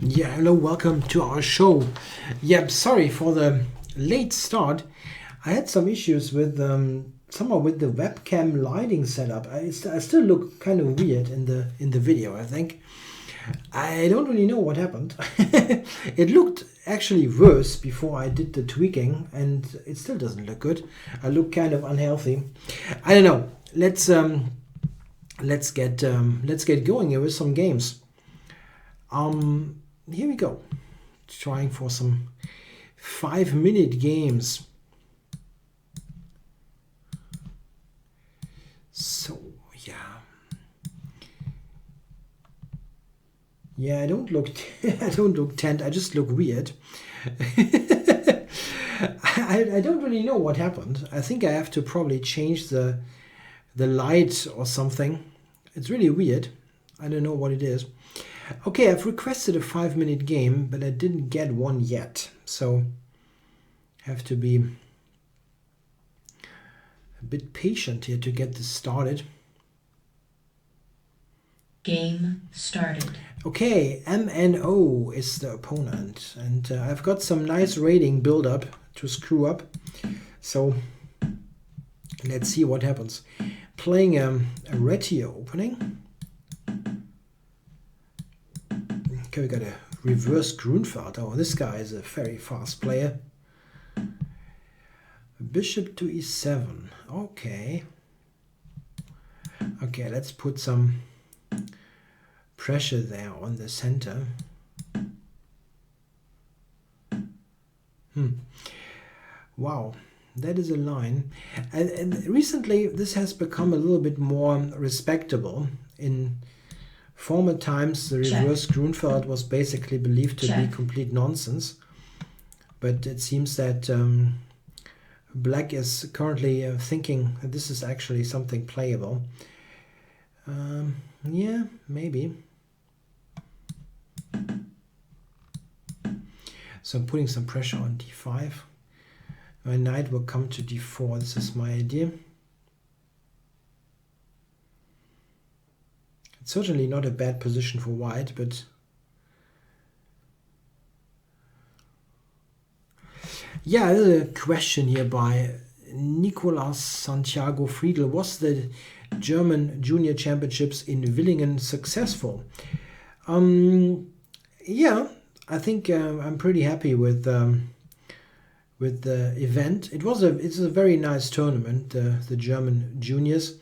Yeah, hello, welcome to our show. Yeah, sorry for the late start. I had some issues with somehow with the webcam lighting setup. I still look kind of weird in the video, I think. I don't really know what happened. It looked actually worse before I did the tweaking, and it still doesn't look good. I look kind of unhealthy. I don't know. Let's get going here with some games. Here we go. Trying for some 5-minute games. So yeah, I don't look I don't look tense. I just look weird. I don't really know what happened. I think I have to probably change the light or something. It's really weird. I don't know what it is. Okay, I've requested a 5-minute game, but I didn't get one yet. So I have to be a bit patient here to get this started. Game started. Okay, MNO is the opponent, and I've got some nice rating build up to screw up. So let's see what happens. Playing a Retio opening. Okay, we got a reverse Grunfeld. Oh, this guy is a very fast player. Bishop to e7. Okay. Okay, let's put some pressure there on the center. Wow, that is a line. And recently this has become a little bit more respectable. In former times, the reverse Grunfeld was basically believed to be complete nonsense. But it seems that Black is currently thinking that this is actually something playable. Yeah, maybe. So I'm putting some pressure on d5. My knight will come to d4. This is my idea. It's certainly not a bad position for white, but yeah, there's a question here by Nicolas Santiago Friedl. Was the German Junior Championships in Villingen successful? Yeah, I think I'm pretty happy with the event. It's a very nice tournament, the German Juniors.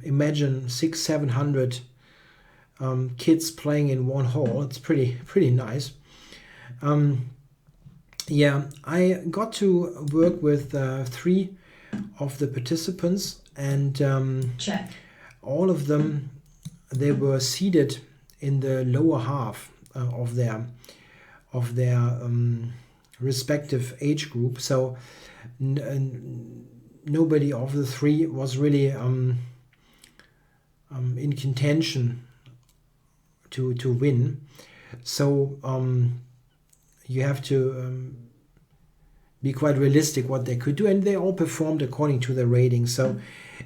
Imagine 600-700 kids playing in one hall. It's pretty nice. Yeah, I got to work with 3 of the participants, and all of them, they were seated in the lower half of their respective age group. So nobody of the 3 was really in contention to win. So you have to be quite realistic what they could do, and they all performed according to their rating. So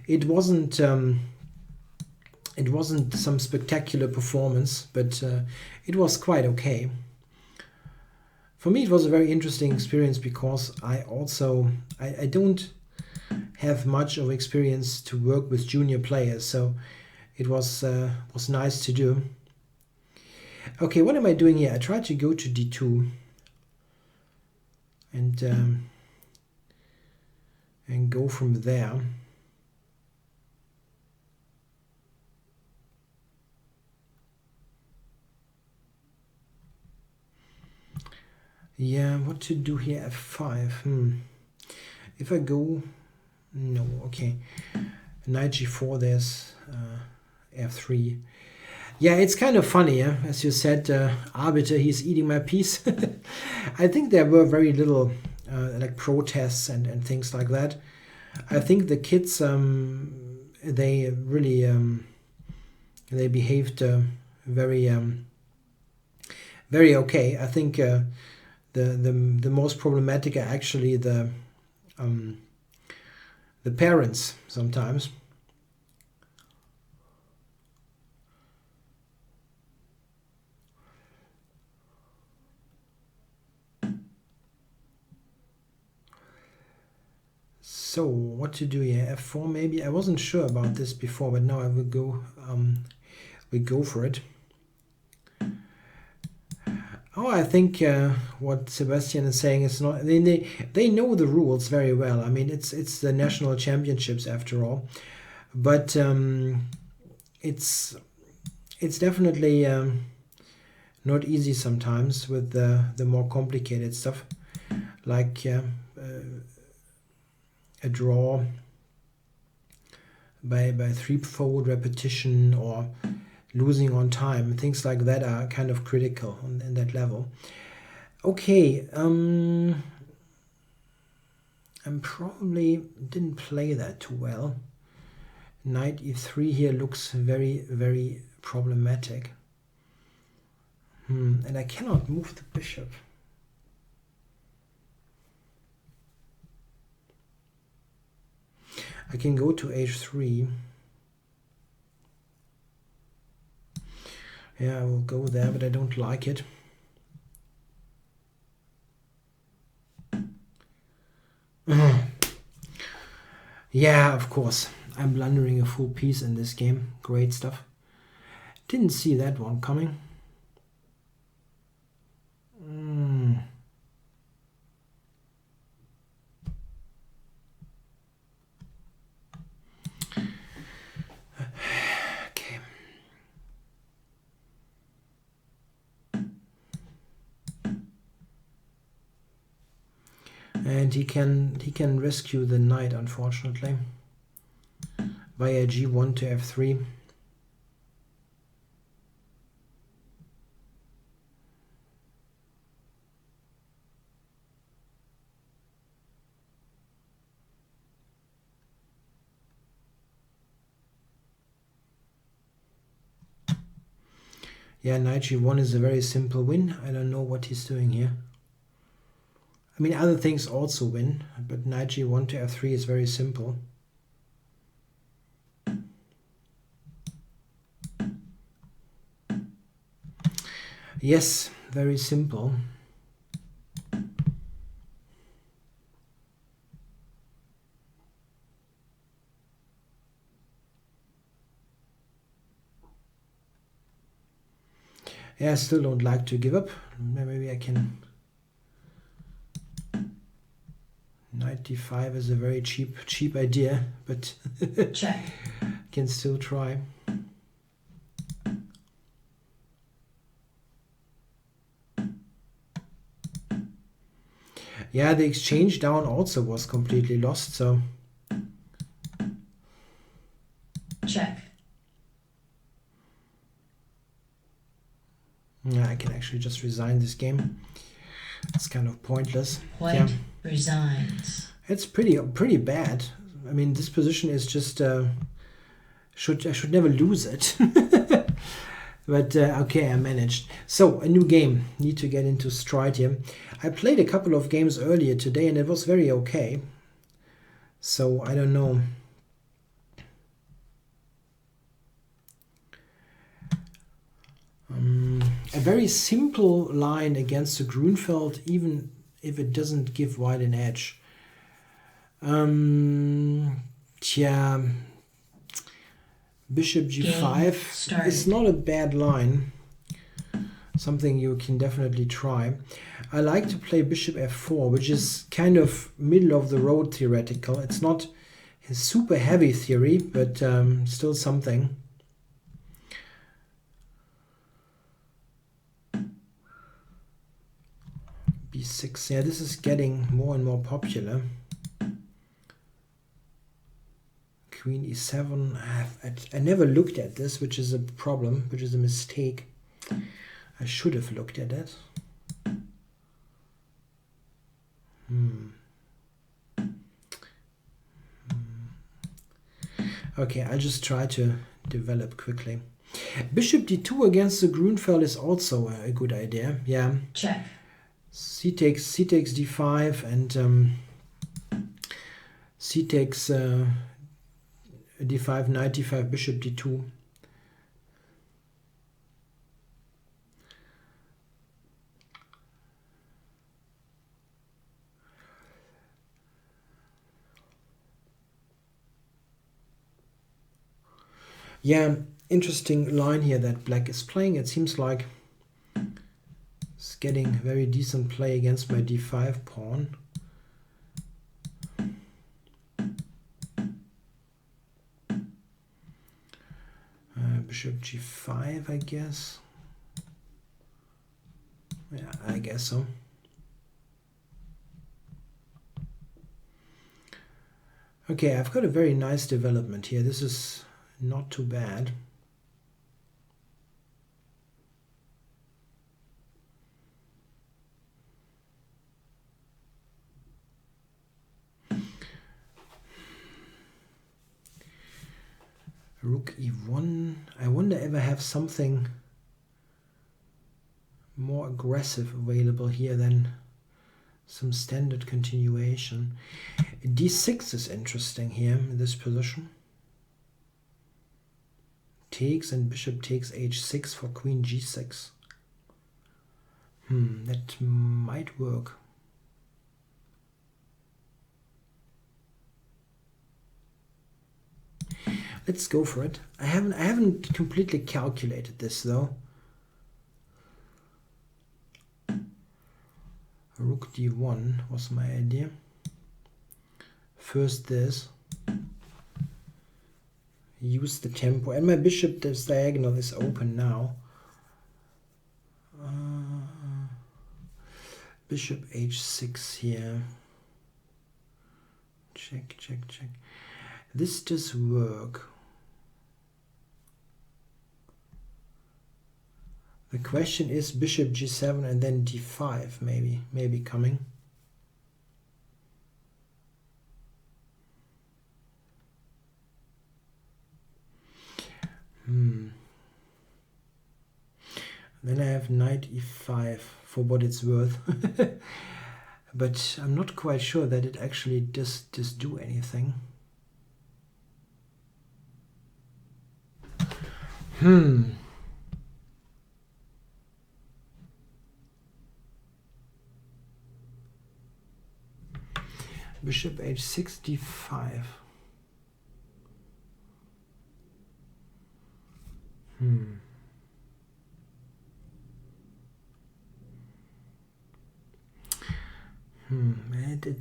it wasn't some spectacular performance, but it was quite okay. For me, it was a very interesting experience because I don't have much of experience to work with junior players, so it was nice to do. Okay, what am I doing here? I tried to go to d2 and go from there. Yeah, what to do here? f5. If I go, no, okay. Knight g4, there's f3. Yeah, it's kind of funny, yeah? As you said, arbiter, he's eating my piece. I think there were very little like protests and things like that. I think the kids, they really they behaved very okay. I think the most problematic are actually the parents sometimes. So what to do here? F4 maybe. I wasn't sure about this before, but now I will go. We go for it. Oh, I think what Sebastian is saying is not. They know the rules very well. I mean, it's the national championships after all, but it's definitely not easy sometimes with the more complicated stuff, like a draw by threefold repetition or losing on time. Things like that are kind of critical in that level. Okay, I probably didn't play that too well. Knight e3 here looks very, very problematic. And I cannot move the bishop. I can go to h3. Yeah, I will go there, but I don't like it. Yeah, of course. I'm blundering a full piece in this game. Great stuff. Didn't see that one coming. Okay. And he can rescue the knight, unfortunately, via g1 to f3. Yeah, knight g1 is a very simple win. I don't know what he's doing here. I mean, other things also win, but knight g1 to f3 is very simple. Yes, very simple. Yeah, I still don't like to give up. Maybe I can. Knight d5 is a very cheap idea, but Check. can still try. Yeah, the exchange down also was completely lost, so. Check. Yeah, I can actually just resign this game. It's kind of pointless. White resigns. It's pretty bad. I mean, this position is just I should never lose it. But okay, I managed. So a new game. Need to get into stride here. I played a couple of games earlier today, and it was very okay. So I don't know. A very simple line against the Grunfeld, even if it doesn't give white an edge. Bishop g5 is not a bad line. Something you can definitely try. I like to play bishop f4, which is kind of middle of the road theoretical. It's not a super heavy theory, but still something. b6. Yeah, this is getting more and more popular. Queen e7. I never looked at this, which is a problem, which is a mistake. I should have looked at it. Okay, I'll just try to develop quickly. Bishop d2 against the Grunfeld is also a good idea. Yeah. Check. C takes d5 and c takes d5, knight d5, bishop d2. Yeah, interesting line here that black is playing. It seems like it's getting very decent play against my d5 pawn. Bishop g5, I guess. Yeah, I guess so. Okay, I've got a very nice development here. This is not too bad. Rook e1. I wonder if I have something more aggressive available here than some standard continuation. d6 is interesting here in this position. Takes and bishop takes h6 for queen g6. That might work. Let's go for it. I haven't completely calculated this though. Rook d1 was my idea. First this. Use the tempo. And my bishop, this diagonal is open now. Bishop h6 here. Check, check, check. This does work. The question is bishop g7 and then d5 maybe coming. Then I have knight e5 for what it's worth. But I'm not quite sure that it actually does do anything. Bishop h6 d5.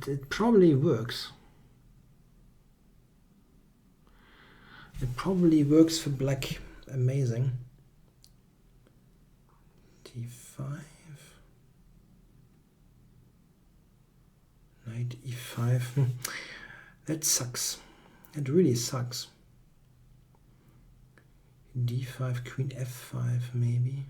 It probably works. It probably works for black. Amazing. d5. Knight e5. That sucks. It really sucks. d5, queen f5 maybe.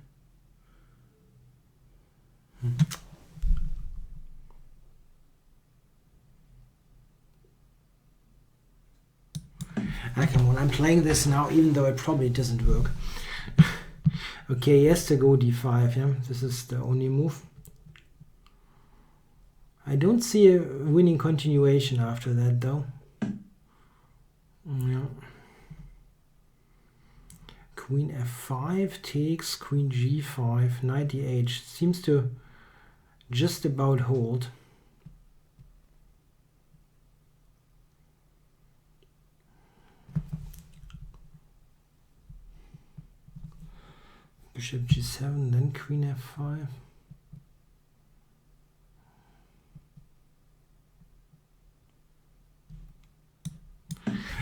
Ah, come on, I'm playing this now even though it probably doesn't work. Okay, he has to go d5, yeah? This is the only move. I don't see a winning continuation after that though. Yeah. Queen f5 takes, queen g5, knight e8. Seems to just about hold. Bishop g7, then queen f5.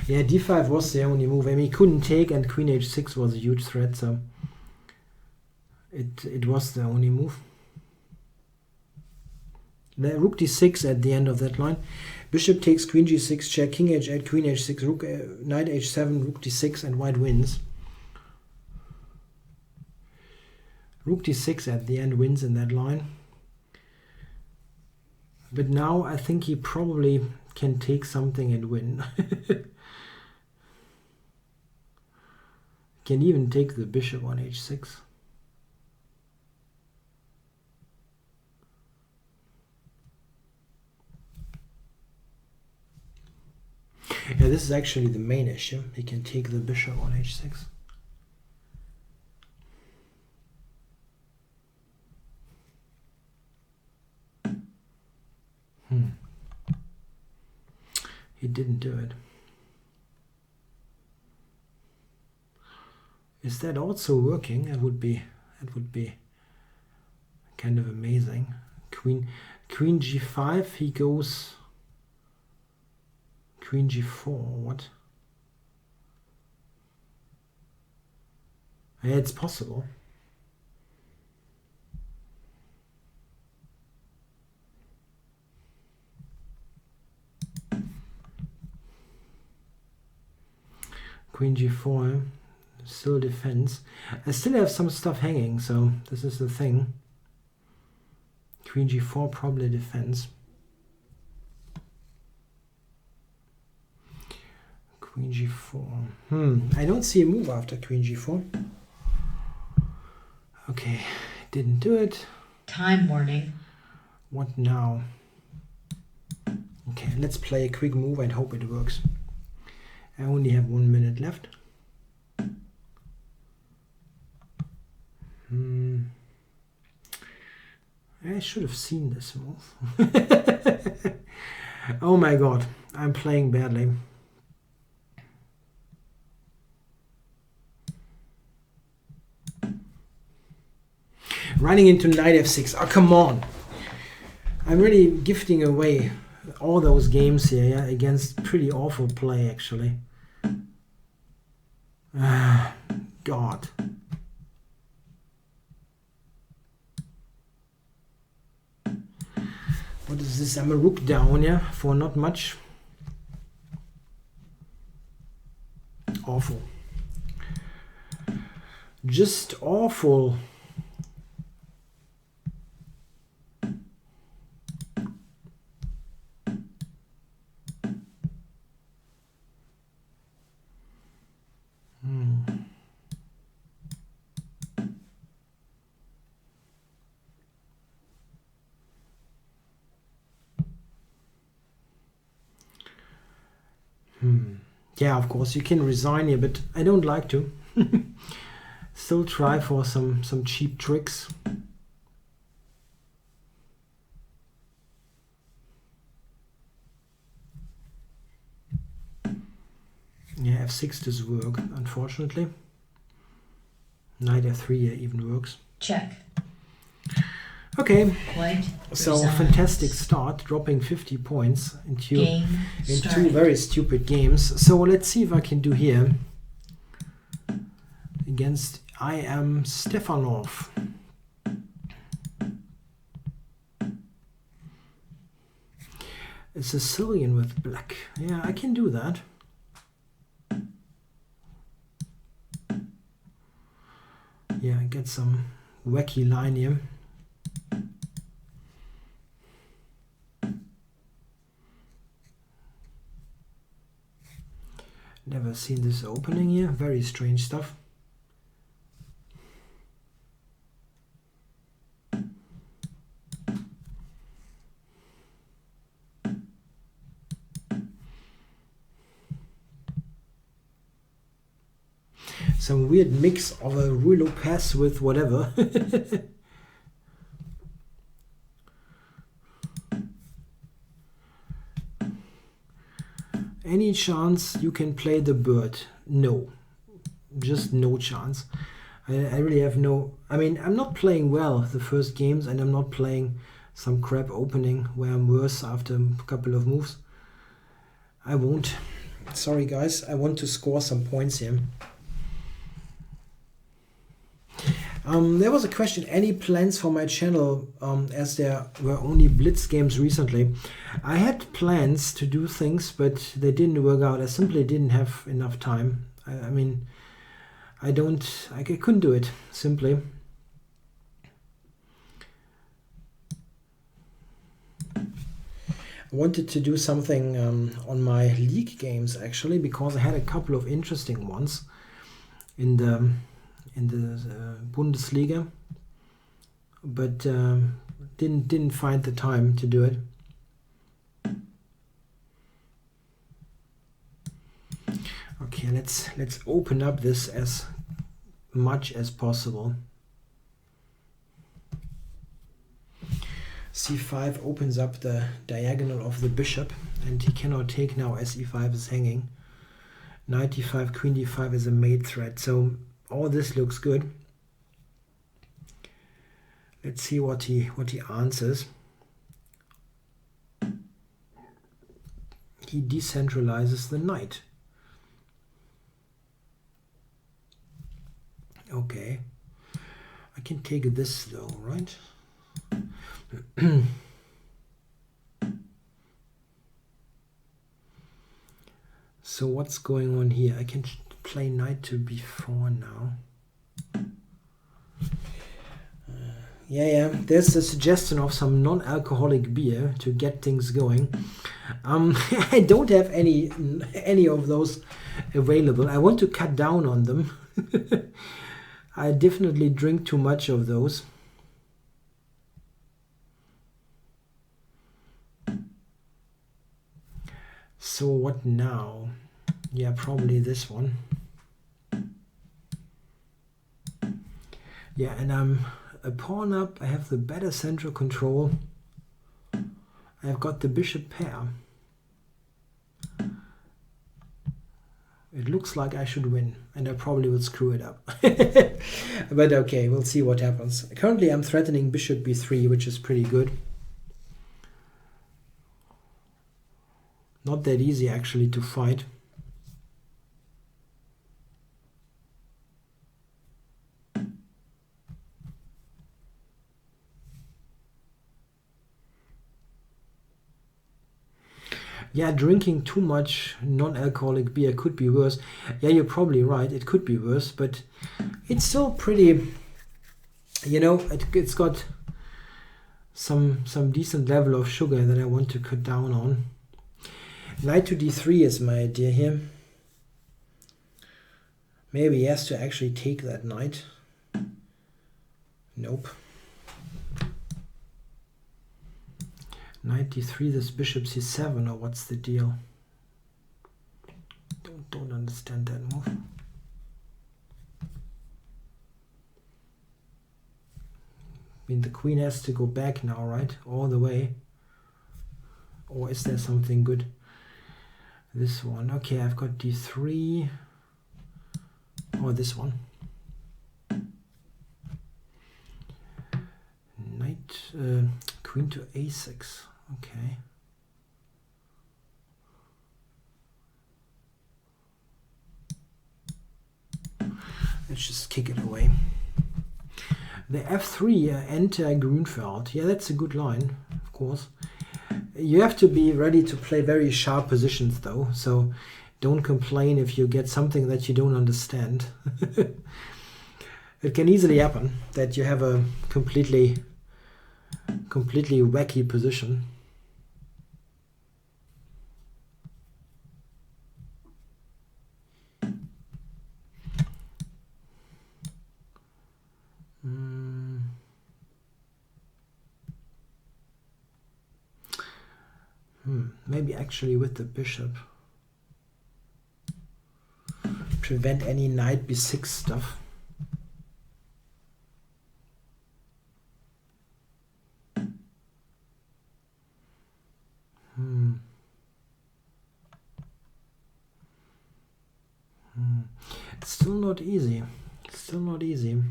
Yeah, d5 was the only move. I mean, he couldn't take, and queen h6 was a huge threat, so it was the only move. The rook d6 at the end of that line. Bishop takes, queen g6, check, king h8, queen h6, rook, knight h7, rook d6, and white wins. Rook d6 at the end wins in that line. But now I think he probably can take something and win. Can even take the bishop on h6. Yeah, this is actually the main issue. He can take the bishop on h6. He didn't do it. Is that also working? That would be kind of amazing. Queen G5, he goes Queen G4, what? Yeah, it's possible. Queen G4, still defense. I still have some stuff hanging, so this is the thing. Queen G4 probably defense. Queen G4. I don't see a move after Queen G4. Okay, didn't do it. Time warning. What now? Okay, let's play a quick move and hope it works. I only have 1 minute left. I should have seen this move. Oh my god, I'm playing badly. Running into knight f6. Oh, come on. I'm really gifting away all those games here, yeah, against pretty awful play, actually. God. What is this? I'm a rook down, yeah, for not much. Awful. Just awful. Yeah, of course you can resign here, but I don't like to. Still try for some cheap tricks. Yeah, f6 does work, unfortunately. Knight f3 even works. Check. Okay, White so resigns. fantastic start, dropping 50 points into Game two started. very stupid games. So let's see if I can do here against I am Stefanov. A Sicilian with black. Yeah, I can do that. Yeah, get some wacky line here. Never seen this opening here. Very strange stuff. Some weird mix of a Ruy Lopez with whatever. Any chance you can play the bird? No. Just no chance. I really have no... I mean, I'm not playing well the first games, and I'm not playing some crap opening where I'm worse after a couple of moves. I won't. Sorry guys, I want to score some points here. There was a question, any plans for my channel, as there were only blitz games recently. I had plans to do things, but they didn't work out. I simply didn't have enough time. I mean, I couldn't do it, simply. I wanted to do something on my league games, actually, because I had a couple of interesting ones in the Bundesliga, but didn't find the time to do it. Okay, let's open up this as much as possible. c5 opens up the diagonal of the bishop, and he cannot take now as e5 is hanging. Knight d5, queen d5 is a mate threat, so all this looks good. Let's see what he answers. He decentralizes the knight. Okay. I can take this though, right? So what's going on here? I can play knight to b4 now. Yeah, there's a suggestion of some non-alcoholic beer to get things going. I don't have any of those available. I want to cut down on them. I definitely drink too much of those. So what now? Yeah, probably this one. Yeah, and I'm a pawn up. I have the better central control. I've got the bishop pair. It looks like I should win, and I probably would screw it up. But okay, we'll see what happens. Currently I'm threatening bishop b3, which is pretty good. Not that easy actually to fight. Yeah, drinking too much non-alcoholic beer could be worse. Yeah, you're probably right. It could be worse, but it's still pretty, you know, it's got some decent level of sugar that I want to cut down on. Knight to d3 is my idea here. Maybe he has to actually take that knight. Nope. Knight d3, this bishop c7, or what's the deal? Don't understand that move. I mean, the queen has to go back now, right? All the way. Or is there something good? This one. Okay, I've got d3. Or this one. Knight, queen to a6. Okay. Let's just kick it away. The f3 enter Grünfeld. Yeah, that's a good line, of course. You have to be ready to play very sharp positions though, so don't complain if you get something that you don't understand. It can easily happen that you have a completely wacky position. Maybe actually with the bishop. Prevent any knight b6 stuff. It's still not easy. Still not easy.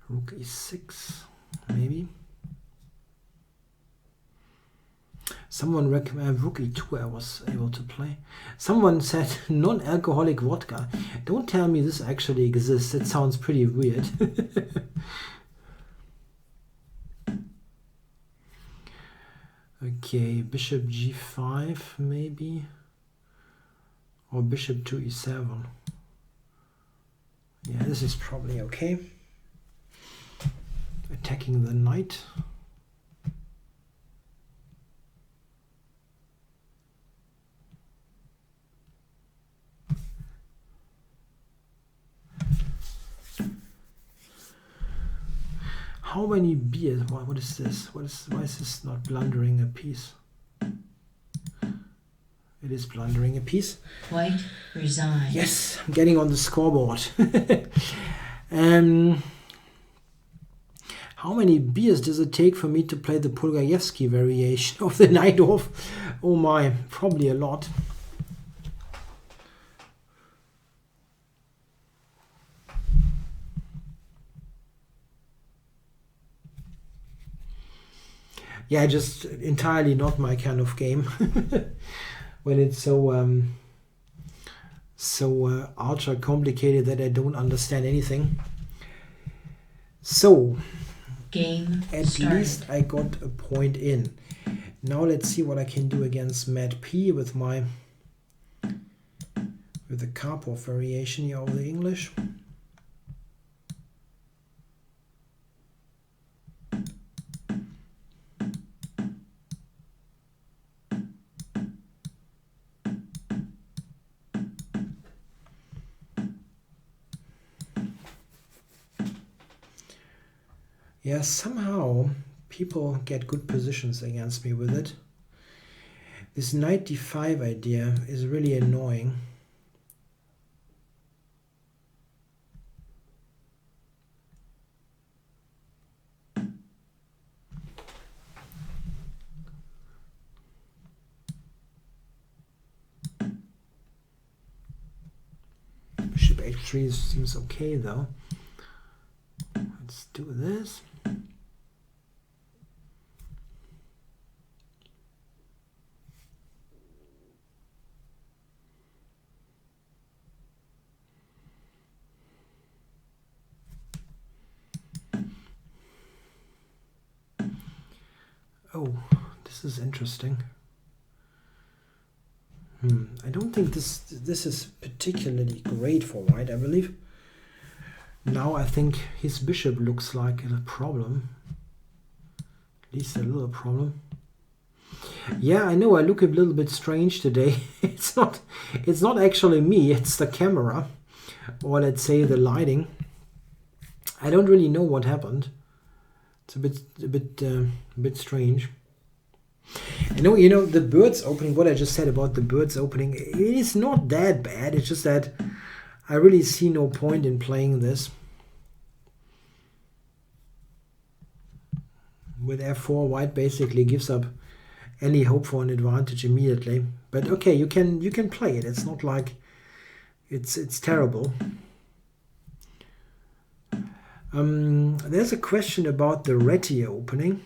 Rook e6, maybe. Someone recommended Rook e2 I was able to play. Someone said non-alcoholic vodka. Don't tell me this actually exists. It sounds pretty weird. Okay, bishop g5 maybe. Or bishop to e7. Yeah, this is probably okay. Attacking the knight. How many beers? What is this? Why is this not blundering a piece? It is blundering a piece. White resigns. Yes, I'm getting on the scoreboard. How many beers does it take for me to play the Pulgayevsky variation of the Knight off? Oh my, probably a lot. yeah, just entirely not my kind of game. When it's so ultra complicated that I don't understand anything. So Game at started. least I got a point in. Now let's see what I can do against Matt P with the Karpov variation here over the English. Yeah, somehow people get good positions against me with it. This knight d5 idea is really annoying. Bishop h3 seems okay though. Let's do this. Oh, this is interesting. I don't think this is particularly great for white, I believe. Now I think his bishop looks like a problem. At least a little problem. Yeah, I know I look a little bit strange today. It's not actually me, it's the camera. Or let's say the lighting. I don't really know what happened. It's a bit strange. I know, you know, the birds opening, what I just said about the birds opening, it is not that bad. It's just that I really see no point in playing this. With f4, white basically gives up any hope for an advantage immediately. But okay, you can play it. It's not like it's terrible. There's a question about the Reti opening.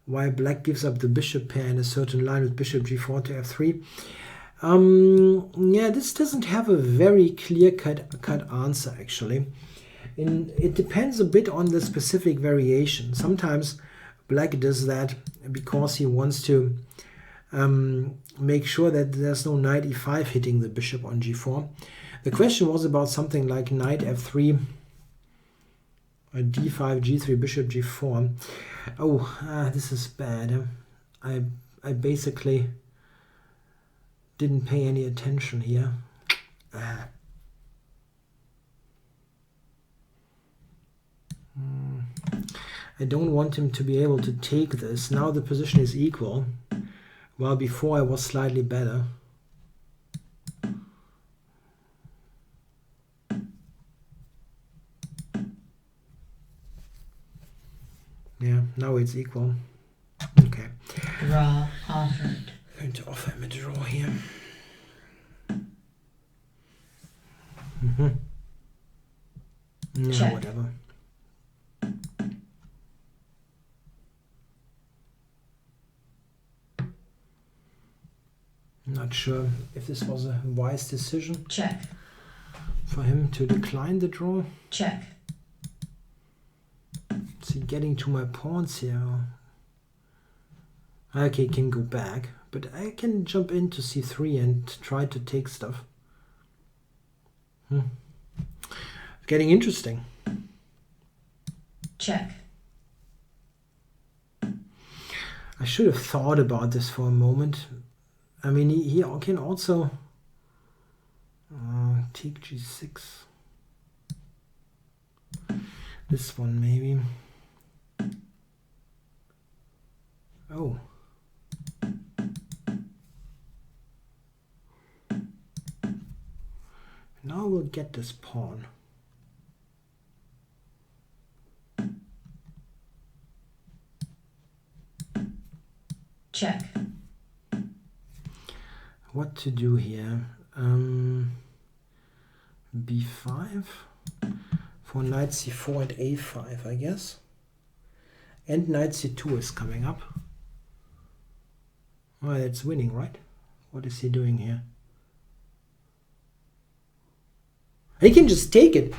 Why black gives up the bishop pair in a certain line with bishop g4 to f3. Yeah, this doesn't have a very clear-cut answer, actually. It depends a bit on the specific variation. Sometimes black does that because he wants to make sure that there's no knight e5 hitting the bishop on g4. The question was about something like knight f3, d5, g3, bishop g4. Oh, this is bad. I basically didn't pay any attention here. I don't want him to be able to take this. Now the position is equal, while before I was slightly better. Yeah, now it's equal. Okay. Draw offered. I'm going to offer him a draw here. No, Check. whatever. Not sure if this was a wise decision. Check. For him to decline the draw. Check. Is he getting to my pawns here? Okay, can go back, but I can jump into c3 and try to take stuff. Getting interesting. Check. I should have thought about this for a moment. I mean, he can also take g6. This one maybe. Oh. Now we'll get this pawn. Check. What to do here? b5 for knight c4 and a5, I guess. And knight c2 is coming up. Well, it's winning, right? What is he doing here? He can just take it.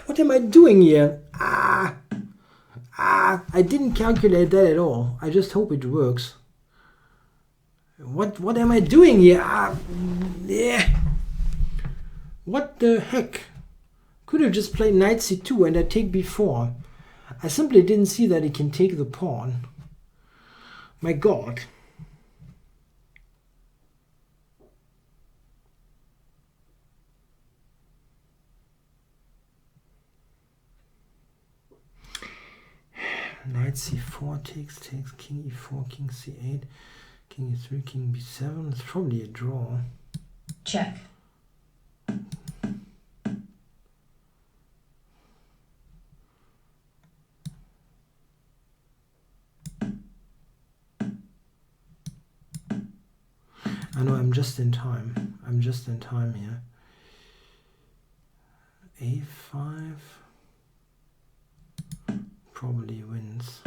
What am I doing here? I didn't calculate that at all. I just hope it works. What am I doing here? Yeah. What the heck? Could have just played knight c2 and I take b4. I simply didn't see that he can take the pawn. My God. Knight c4 takes, king e4, king c8, king e3, king b7. It's probably a draw. Check. I know, I'm just in time. I'm just in time here. a5 probably wins.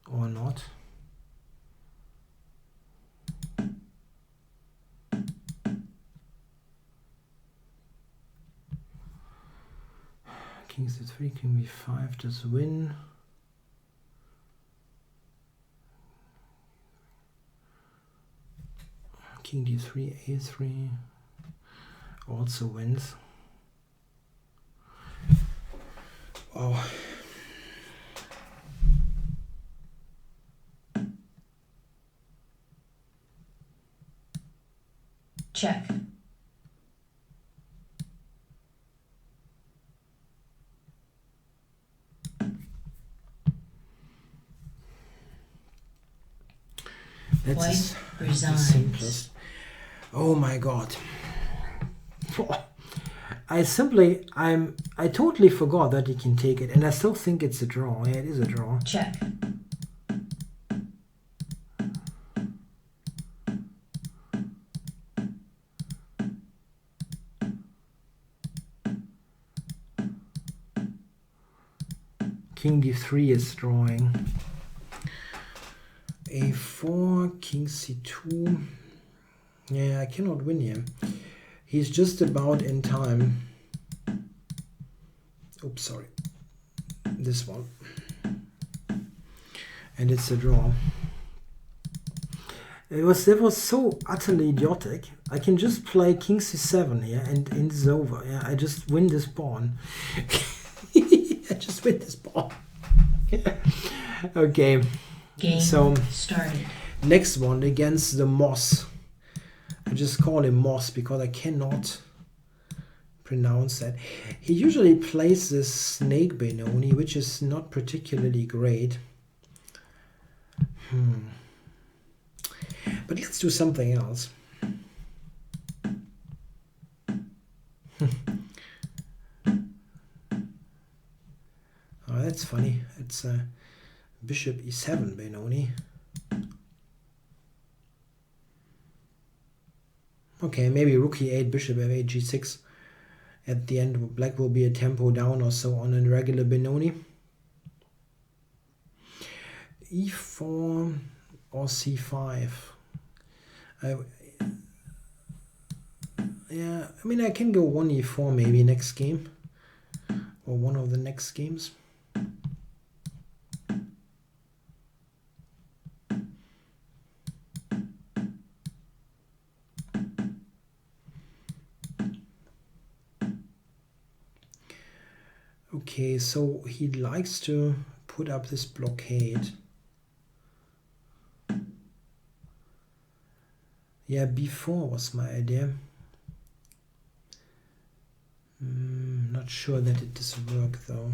Or not. King c3, king b5 does win. King d3, a3 also wins. Oh. Check. That's White the resigns. simplest. Oh my God. I totally forgot that he can take it, and I still think it's a draw. Yeah, it is a draw. Check. King d3 is drawing. a4, king c2. Yeah, I cannot win here. He's just about in time. Oops, sorry. This one. And it's a draw. It was so utterly idiotic. I can just play king c7 here and it's over. Yeah, I just win this pawn. I just win this pawn. Okay. Game so started. Next one against the Moss. I just call him Moss because I cannot pronounce that. He usually plays this snake Benoni, which is not particularly great. But let's do something else. Oh, that's funny. It's bishop e7 Benoni. Okay, maybe rook e8, bishop f8, g6. At the end, black will be a tempo down or so on a regular Benoni. e4 or c5. Yeah, I mean, I can go 1 e4 maybe next game. Or one of the next games. Okay, so he likes to put up this blockade. Yeah, b4 was my idea. Not sure that it does work though.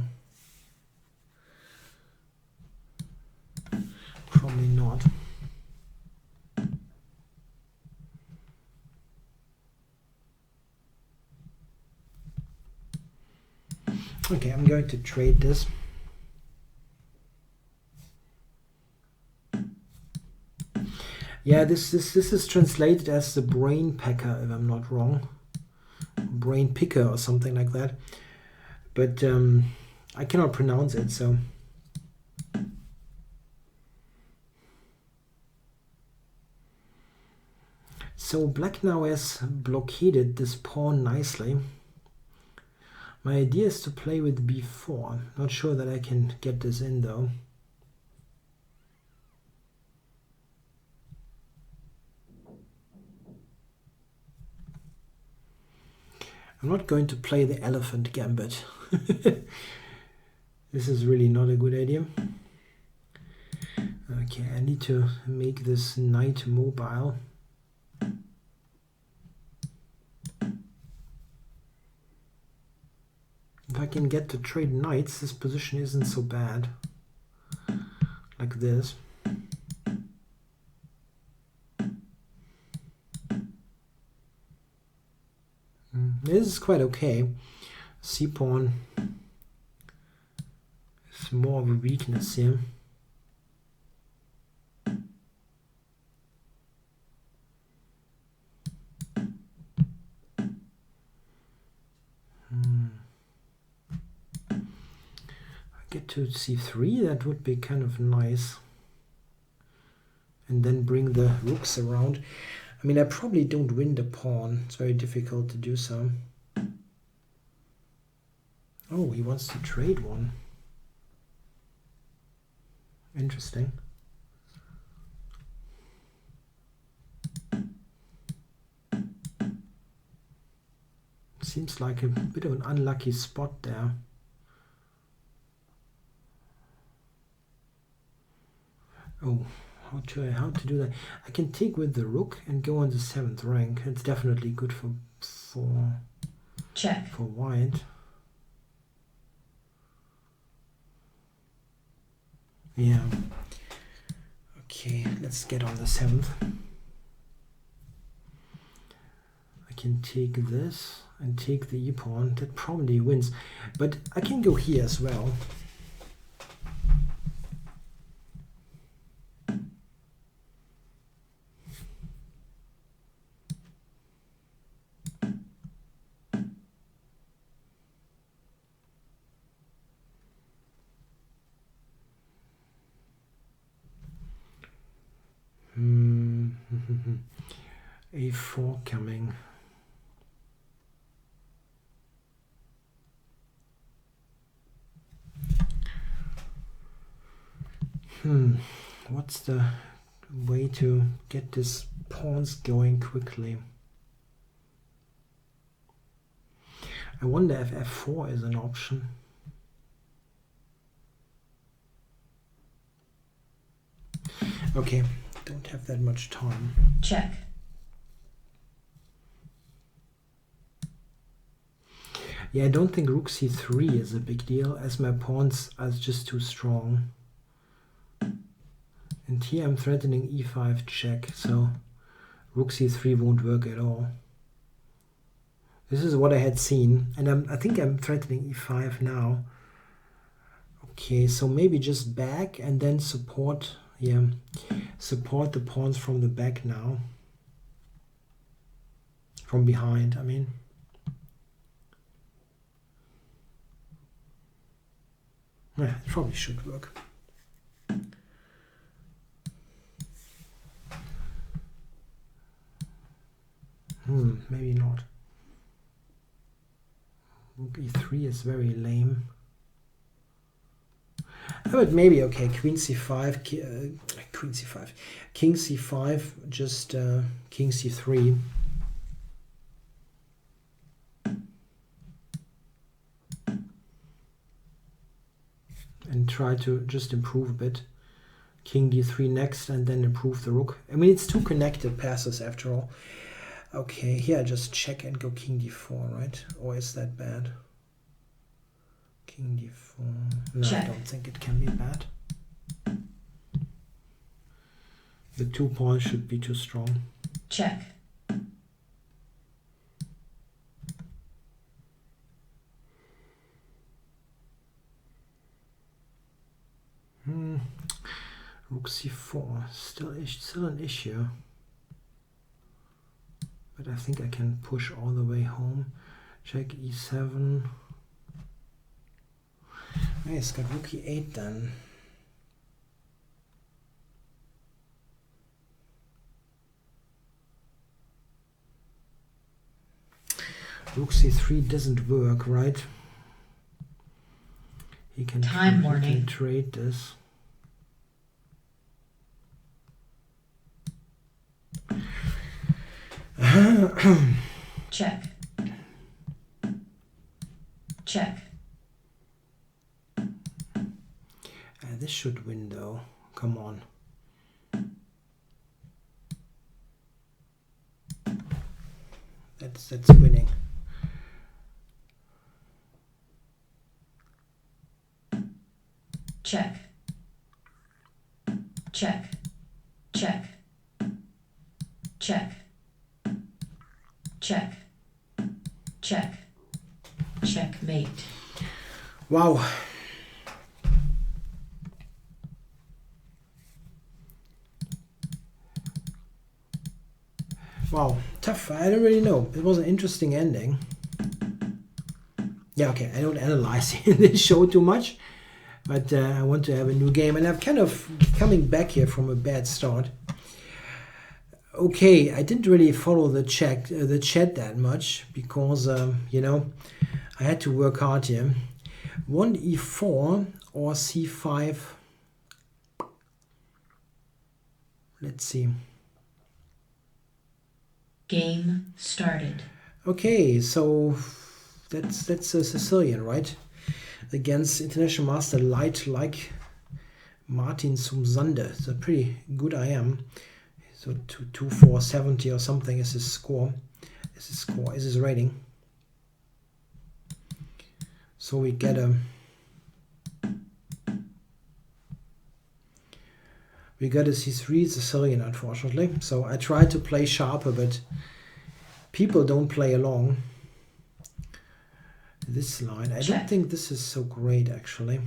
Probably not. Okay, I'm going to trade this. Yeah, this is translated as the brain packer, if I'm not wrong. Brain picker or something like that. But I cannot pronounce it, so So black now has blockaded this pawn nicely. My idea is to play with b4. Not sure that I can get this in though. I'm not going to play the elephant gambit. This is really not a good idea. Okay, I need to make this knight mobile. If I can get to trade knights, this position isn't so bad. Like this. This is quite okay. C-pawn is more of a weakness here. Get to c3, that would be kind of nice. And then bring the rooks around. I mean, I probably don't win the pawn. It's very difficult to do so. Oh, he wants to trade one. Interesting. Seems like a bit of an unlucky spot there. Oh, how to do that? I can take with the rook and go on the 7th rank. It's definitely good for check. For white. Yeah. Okay, let's get on the 7th. I can take this and take the e-pawn. That probably wins, but I can go here as well. A4 coming. What's the way to get these pawns going quickly? I wonder if f4 is an option. Okay, don't have that much time. Check. Yeah, I don't think rook c3 is a big deal, as my pawns are just too strong. And here I'm threatening e5 check, so rook c3 won't work at all. This is what I had seen, and I think I'm threatening e5 now. Okay, so maybe just back and then support, yeah, support the pawns from the back now. From behind, I mean. Yeah, it probably should work. Maybe not. Rook e3 is very lame. But maybe okay. Queen c5, queen c5, king c5, just king c3. And try to just improve a bit. King d3 next, and then improve the rook. I mean, it's two connected passes after all. Okay, here I just check and go king d4, right? Or is that bad? King d4. No, check. I don't think it can be bad. The 2 pawns should be too strong. Check. Rook c4, still an issue. But I think I can push all the way home. Check e7. Nice, got rook e8 then. Rook c3 doesn't work, right? He can, he can trade this. Check. Check. This should win though. Come on. That's winning. Check. Check. Check. Check. Check. Check. Checkmate. Wow. Wow, tough. I don't really know. It was an interesting ending. Yeah, okay, I don't analyze this show too much, but I want to have a new game, and I'm kind of coming back here from a bad start. Okay, I didn't really follow the chat that much because you know, I had to work hard here. 1 e4 or c5. Let's see. Game started. Okay, so that's a Sicilian, right? Against international master light like Martin Sumsander. It's a pretty good IM. So 2470 or something is his score. Is his rating. So we get a c3 Sicilian, unfortunately. So I tried to play sharper, but people don't play along this line. I don't think this is so great, actually.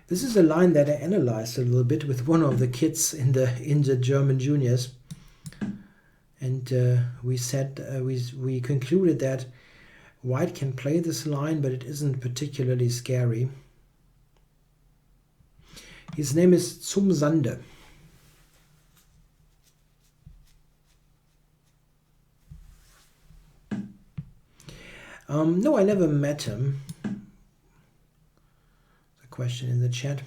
This is a line that I analyzed a little bit with one of the kids in the German juniors, and we said we concluded that White can play this line, but it isn't particularly scary. His name is Sumsander. No, I never met him. The question in the chat.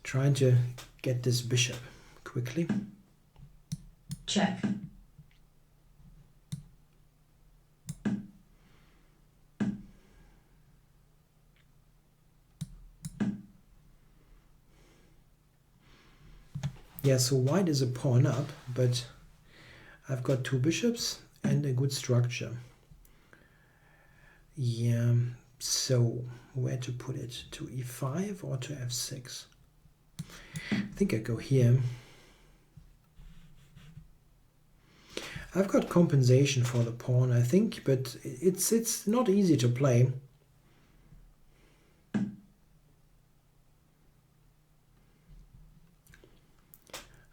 Trying to get this bishop quickly. Check. Yeah, so white is a pawn up, but I've got 2 bishops and a good structure. Yeah, so where to put it? To e5 or to f6? I think I go here. I've got compensation for the pawn, I think, but it's not easy to play.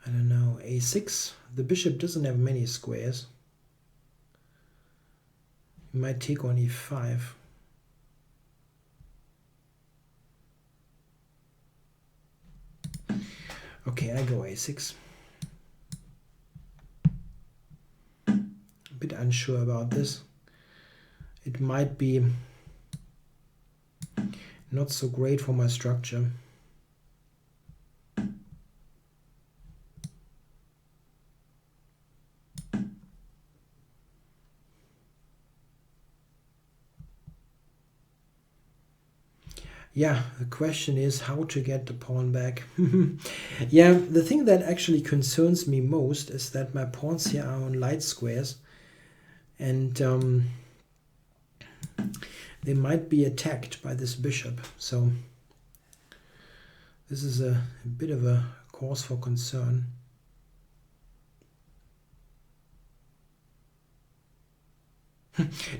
I don't know, a6. The bishop doesn't have many squares. You might take on e5. Okay, I go a6. A bit unsure about this. It might be not so great for my structure. Yeah, the question is how to get the pawn back. Yeah, the thing that actually concerns me most is that my pawns here are on light squares, and they might be attacked by this bishop. So this is a bit of a cause for concern.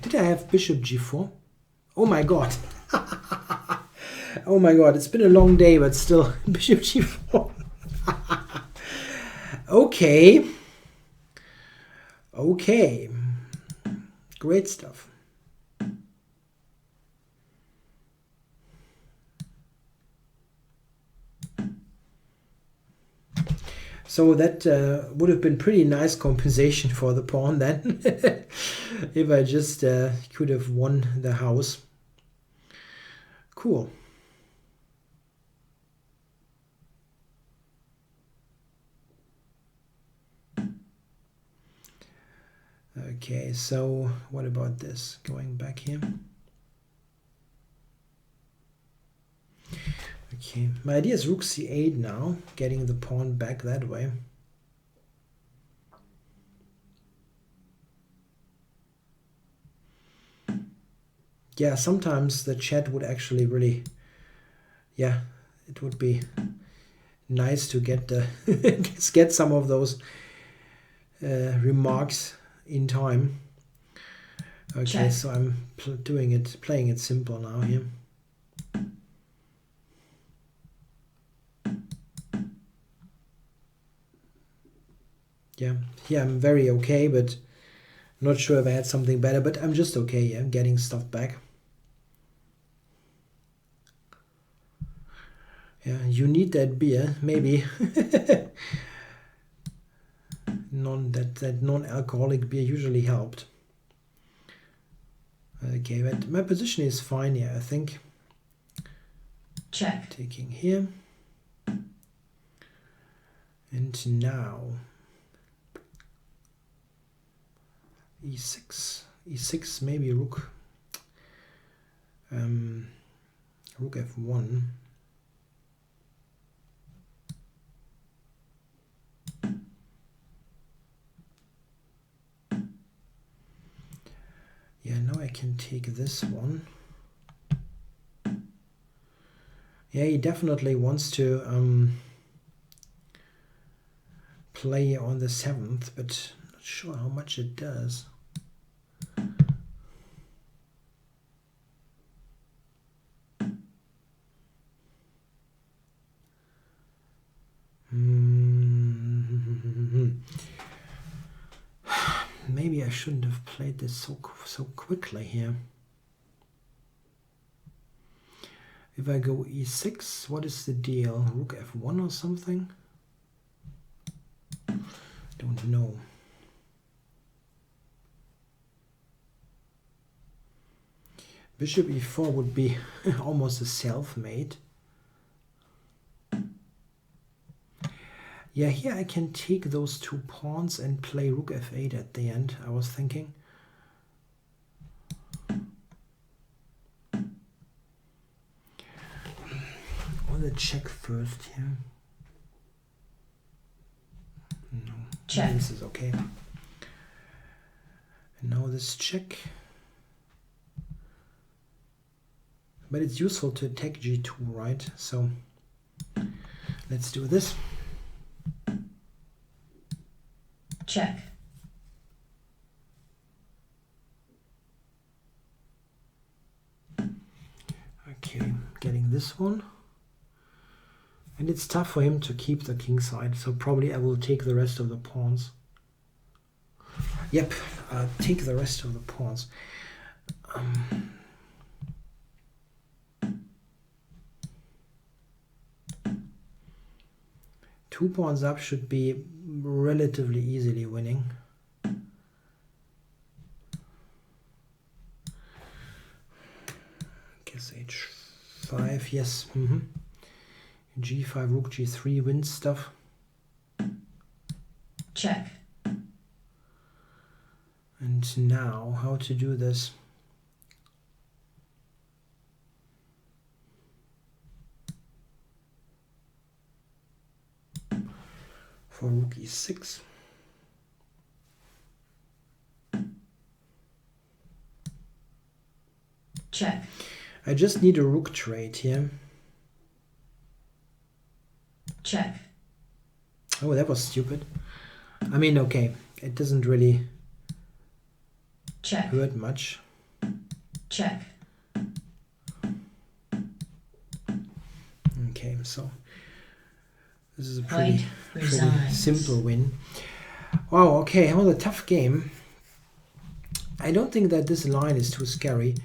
Did I have bishop g4? Oh my god. Oh my god, it's been a long day, but still, bishop g4. Okay. Okay. Great stuff. So that would have been pretty nice compensation for the pawn then, if I just could have won the house. Cool. Okay, so what about this? Going back here. Okay, my idea is rook c8 now, getting the pawn back that way. Yeah, sometimes the chat would actually really, yeah, it would be nice to get the get some of those remarks in time. Okay, check. So I'm playing it simple now here. Yeah, here I'm very okay, but not sure if I had something better, but I'm just okay, yeah, getting stuff back. Yeah, you need that beer, maybe. that non-alcoholic beer usually helped. Okay, but my position is fine here, I think. Check. Taking here. And now e6, maybe rook f1. Yeah, now I can take this one. Yeah, he definitely wants to play on the 7th, but not sure how much it does. Maybe I shouldn't have played this so quickly here. If I go e6, what is the deal? Rook f1 or something? Don't know. Bishop e4 would be almost a self-mate. Yeah, here I can take those two pawns and play rook f8 at the end, I was thinking. Or the check first here. No, check. This is okay. And now this check. But it's useful to attack g2, right? So let's do this. Check. Okay, getting this one. And it's tough for him to keep the king side, so probably I will take the rest of the pawns. Yep, I'll take the rest of the pawns. Two pawns up should be relatively easily winning. Guess h5, yes. g5, rook g3 wins stuff. Check. And now, how to do this? For rook e6. Check. I just need a rook trade here. Check. Oh, that was stupid. I mean, okay, it doesn't really check. Hurt much. Check. Okay, so this is a pretty simple win. Wow, okay, well, a tough game. I don't think that this line is too scary.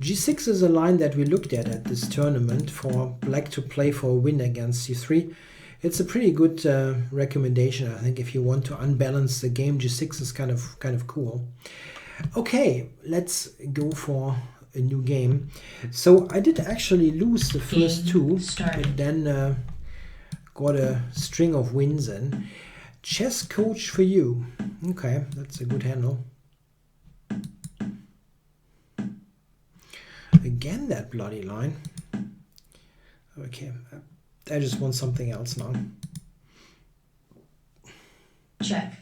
G6 is a line that we looked at this tournament for black to play for a win against C3. It's a pretty good recommendation, I think, if you want to unbalance the game. G6 is kind of cool. Okay, let's go for a new game. So I did actually lose the first two, but then got a string of wins in. Chess coach for you. Okay, that's a good handle. Again, that bloody line. Okay, I just want something else now. Check.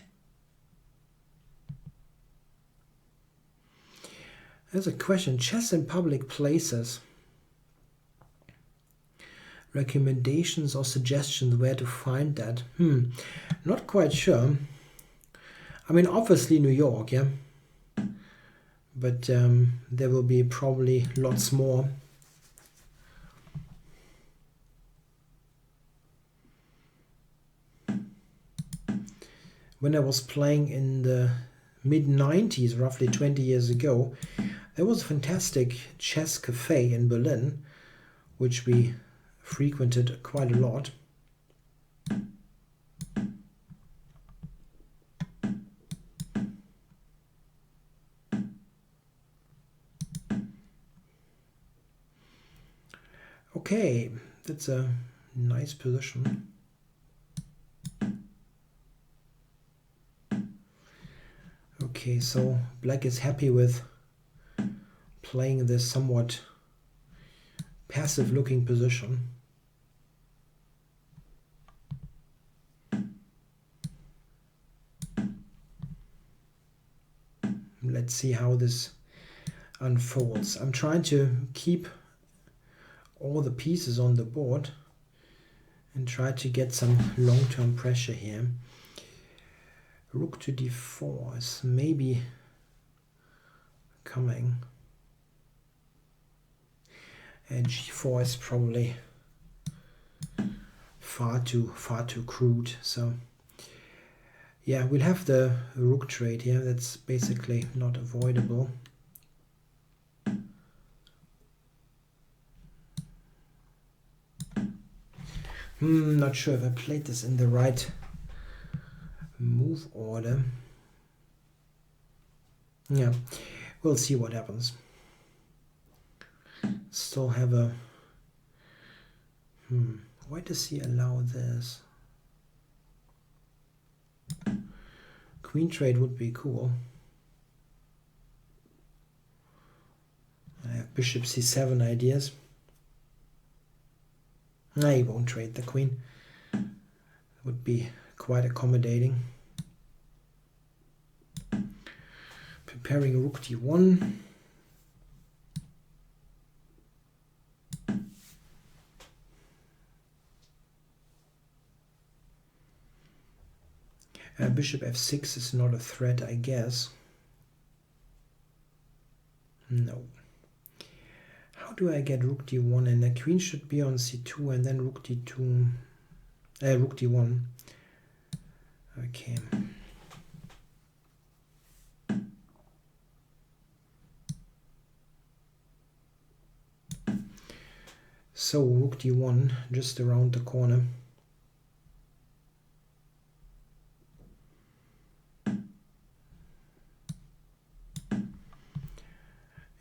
There's a question. Chess in public places. Recommendations or suggestions where to find that? Not quite sure. I mean, obviously New York, yeah. But there will be probably lots more. When I was playing in the mid-90s, roughly 20 years ago, there was a fantastic chess cafe in Berlin, which we frequented quite a lot. Okay, that's a nice position. Okay, so black is happy with playing this somewhat passive looking position. Let's see how this unfolds. I'm trying to keep all the pieces on the board and try to get some long-term pressure here. Rook to d4 is maybe coming. And g4 is probably far too crude. So yeah, we'll have the rook trade here. That's basically not avoidable. Not sure if I played this in the right move order. Yeah, we'll see what happens. Still have a why does he allow this? Queen trade would be cool. I have bishop c7 ideas. No, he won't trade the queen. Would be quite accommodating. Preparing rook d1. Bishop f6 is not a threat, I guess. No. How do I get rook d1? And the queen should be on c2 and then rook d2. Rook d1. Okay. So rook d1 just around the corner.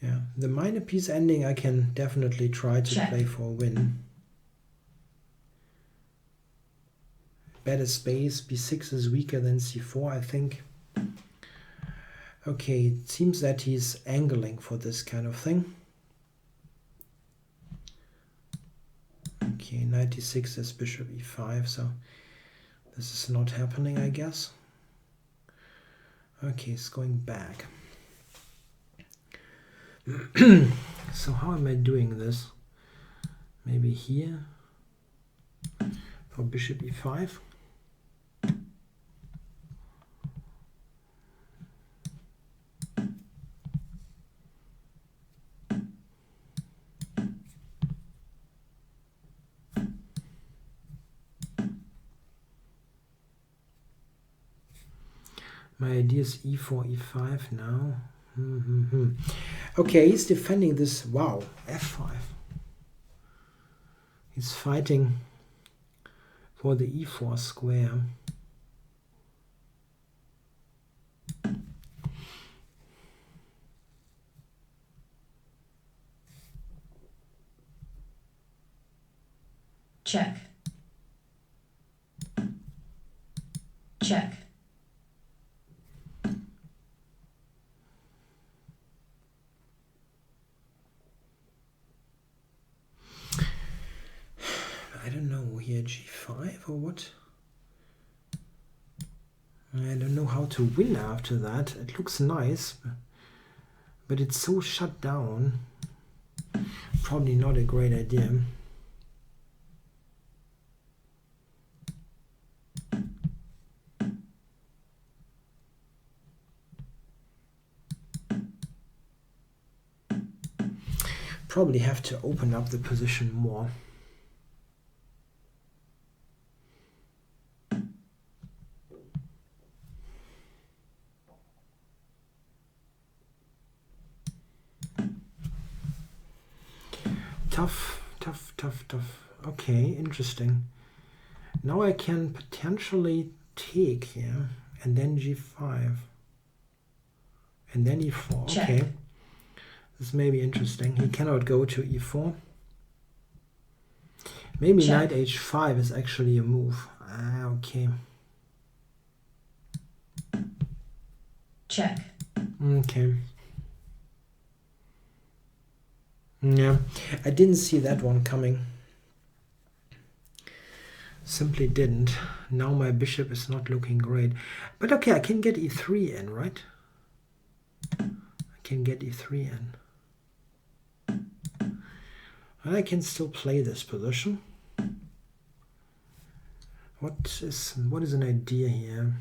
Yeah, the minor piece ending I can definitely try to play for a win. Better space, b6 is weaker than c4, I think. Okay, it seems that he's angling for this kind of thing. Okay, knight d6 is bishop e5, so this is not happening, I guess. Okay, it's going back. So how am I doing this? Maybe here for bishop e5. My idea is e4, e5 now. Okay, he's defending this. Wow, f5. He's fighting for the e4 square. Check. Check. I don't know here, g5 or what? I don't know how to win after that. It looks nice, but it's so shut down. Probably not a great idea. Probably have to open up the position more. Tough. Okay, interesting. Now I can potentially take here, and then g5, and then e4. Check. Okay, this may be interesting. He cannot go to e4. Maybe Check. knight h5 is actually a move. Okay. Check. Okay. Yeah, I didn't see that one coming. Simply didn't. Now my bishop is not looking great. But okay, I can get e3 in, right? I can get e3 in. And I can still play this position. What is an idea here?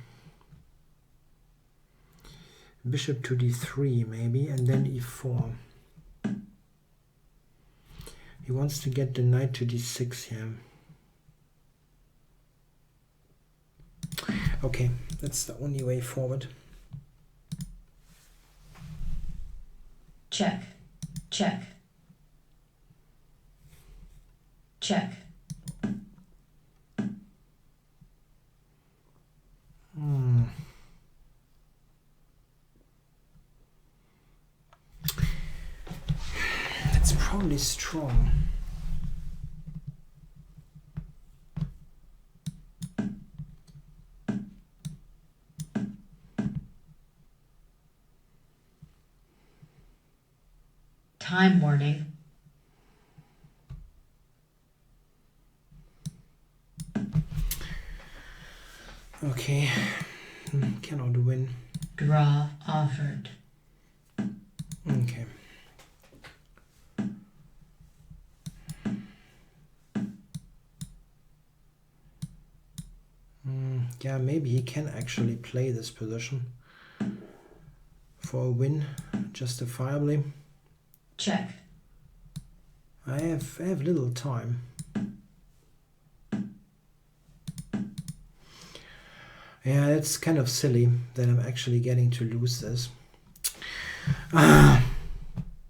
Bishop to d3 maybe, and then e4. He wants to get the knight to d6 here. Okay, that's the only way forward. Check. Check. Check. That's probably strong. Time warning. Okay, cannot win. Draw offered. Okay. Yeah, maybe he can actually play this position for a win, justifiably. Check. I have little time. Yeah, it's kind of silly that I'm actually getting to lose this.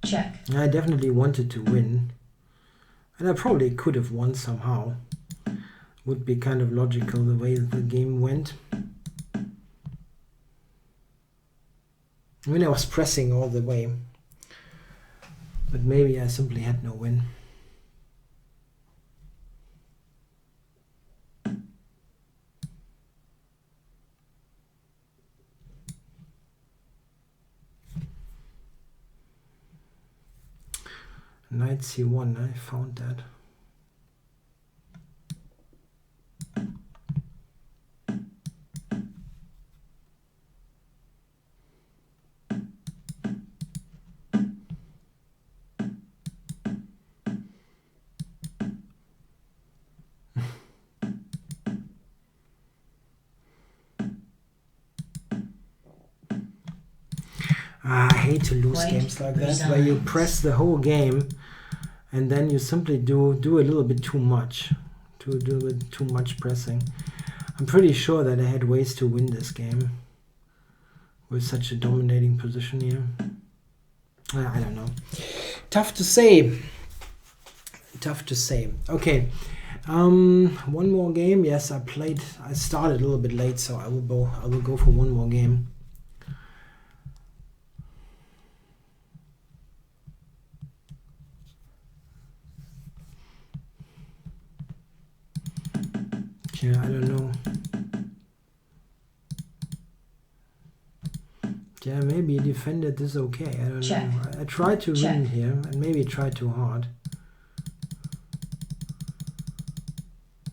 Check. I definitely wanted to win, and I probably could have won somehow. Would be kind of logical the way the game went. I mean, I was pressing all the way, but maybe I simply had no win. Knight c1, I found that. I hate to lose White games like that, where you resigns. press the whole game and then you simply do a little bit too much. Do too much pressing. I'm pretty sure that I had ways to win this game with such a dominating position here. I don't know. Tough to say. Tough to say. Okay. One more game. Yes, I started a little bit late, so I will go for one more game. Yeah, I don't know. Yeah, maybe he defended this okay. I don't Check. know. I tried to Check. win here, and maybe tried too hard.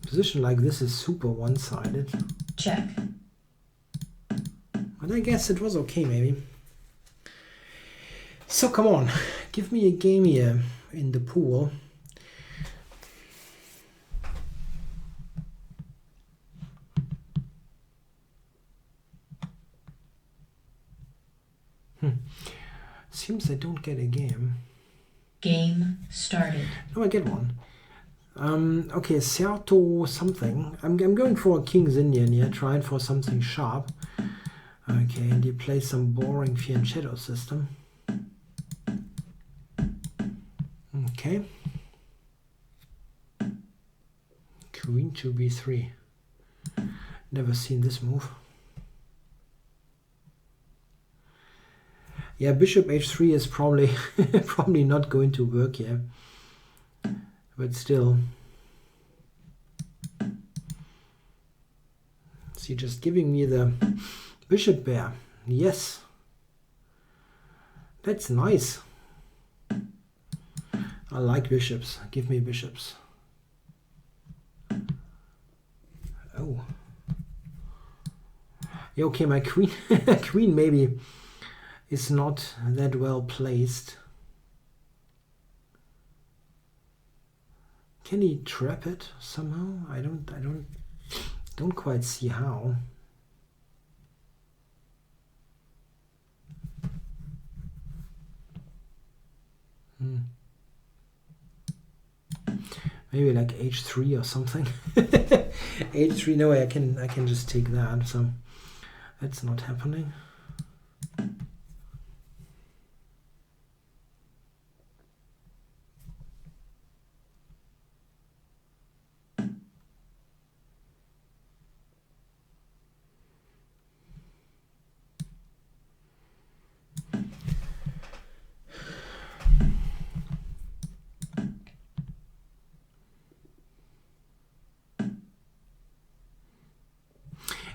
Position like this is super one-sided. Check. But I guess it was okay, maybe. So come on, give me a game here in the pool. Seems I don't get a game. Game started. No, I get one. Okay, Certo something. I'm going for a King's Indian here, trying for something sharp. Okay, and he plays some boring Fear and Shadow system. Okay. Queen to b3. Never seen this move. Yeah, Bishop h3 is probably probably not going to work here. But still. So you're just giving me the bishop pair. Yes. That's nice. I like bishops. Give me bishops. Oh. Yeah, okay, my queen queen maybe is not that well placed. Can he trap it somehow? I don't quite see how. Maybe like h3 or something. h3, no way, I can just take that, so that's not happening.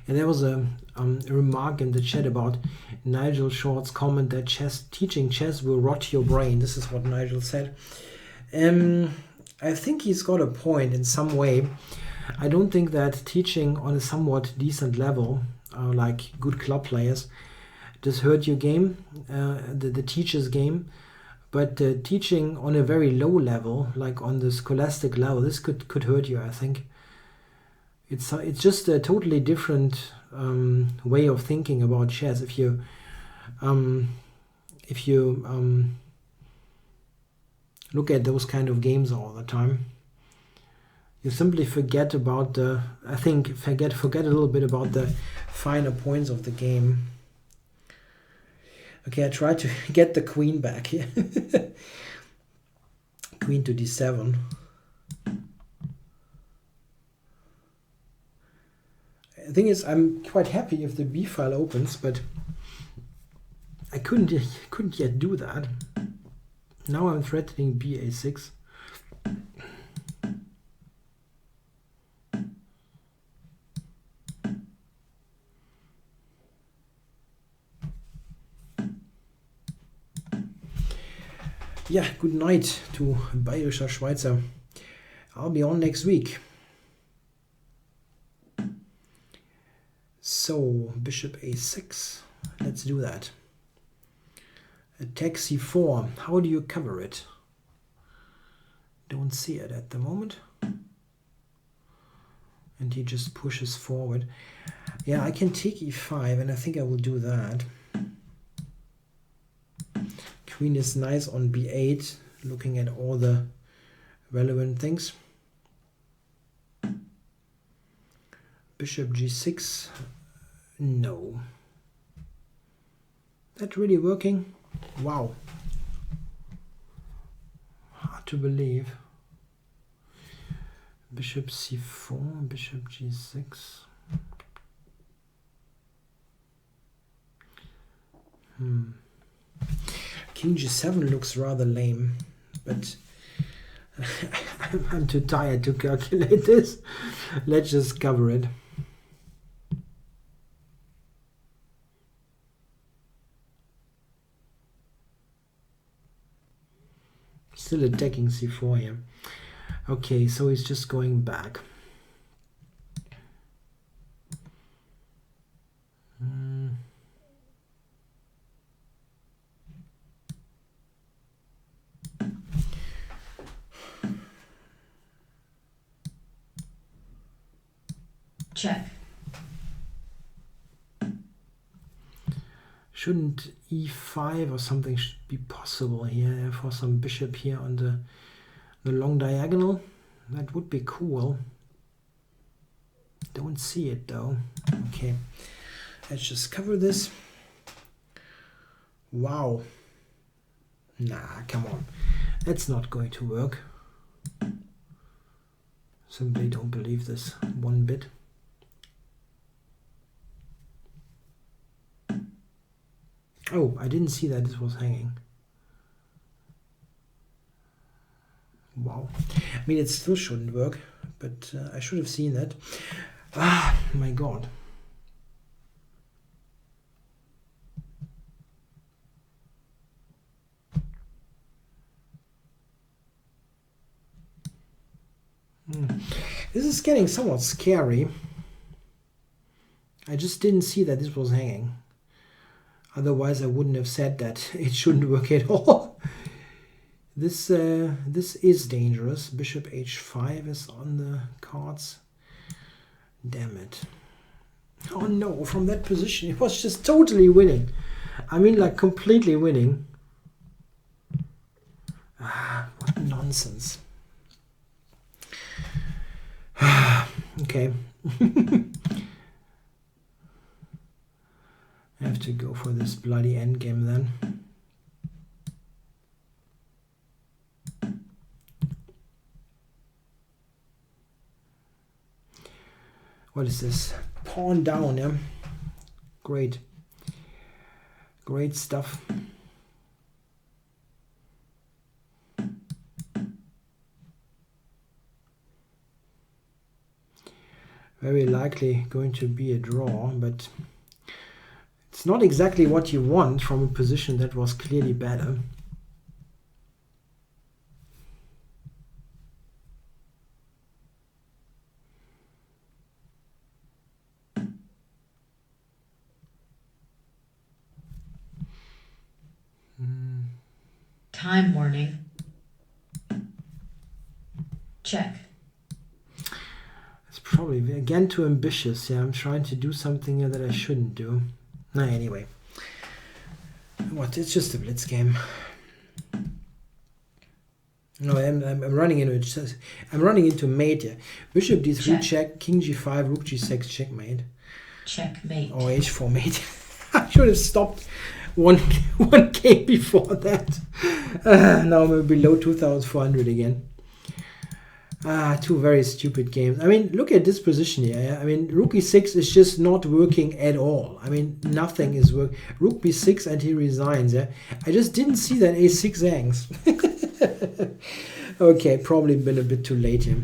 And there was a remark in the chat about Nigel Short's comment that teaching chess will rot your brain. This is what Nigel said. I think he's got a point in some way. I don't think that teaching on a somewhat decent level, like good club players, does hurt your game, the teacher's game. But teaching on a very low level, like on the scholastic level, this could hurt you, I think. It's just a totally different way of thinking about chess. If you look at those kind of games all the time, you simply forget about forget a little bit about the finer points of the game. Okay, I tried to get the queen back here. Queen to d7. The thing is, I'm quite happy if the b file opens, but I couldn't yet do that. Now I'm threatening ba6. Yeah, good night to Bayerischer Schweizer. I'll be on next week. So, bishop a6. Let's do that. Attack c4. How do you cover it? Don't see it at the moment. And he just pushes forward. Yeah, I can take e5, and I think I will do that. Queen is nice on b8, looking at all the relevant things. Bishop g6. No. That really working? Wow. Hard to believe. Bishop c4, bishop g6. King g7 looks rather lame, but I'm too tired to calculate this. Let's just cover it. Still attacking c4 here. Okay, so he's just going back. Check. Shouldn't e5 or something be possible here for some bishop here on the long diagonal? That would be cool. Don't see it though. Okay, let's just cover this. Wow. Nah, come on. That's not going to work. Simply don't believe this one bit. Oh, I didn't see that this was hanging. Wow. I mean, it still shouldn't work, but I should have seen that. Ah, my God. This is getting somewhat scary. I just didn't see that this was hanging. Otherwise, I wouldn't have said that it shouldn't work at all. This is dangerous. Bishop h5 is on the cards. Damn it. Oh no, from that position, it was just totally winning. I mean, like completely winning. Ah, what nonsense. Okay. I have to go for this bloody endgame then. What is this? Pawn down, yeah? Great. Great stuff. Very likely going to be a draw, but it's not exactly what you want from a position that was clearly better. Time warning. Check. It's probably again too ambitious. Yeah, I'm trying to do something here that I shouldn't do. No, anyway. What? It's just a blitz game. No, I'm running into it. I'm running into mate here. Bishop d3 check, king g5, rook g6 checkmate. Checkmate. Or h4 mate. I should have stopped one game before that. Now I'm below 2,400 again. Two very stupid games. I mean, look at this position here. Yeah? I mean, rook e6 is just not working at all. I mean, nothing is working. Rook b6 and he resigns. Yeah, I just didn't see that a6 hangs. Okay, probably been a bit too late here.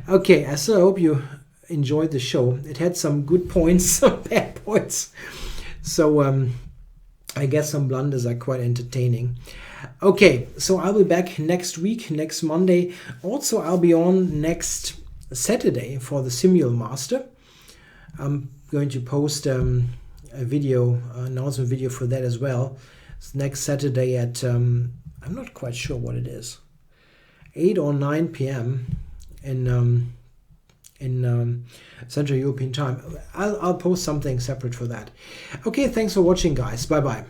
Okay, so I hope you enjoyed the show. It had some good points, some bad points. So I guess some blunders are quite entertaining. Okay, so I'll be back next week, next Monday. Also, I'll be on next Saturday for the Simul Master. I'm going to post a video, announcement video for that as well. It's next Saturday at, I'm not quite sure what it is, 8 or 9 p.m. in Central European time. I'll post something separate for that. Okay, thanks for watching, guys. Bye-bye.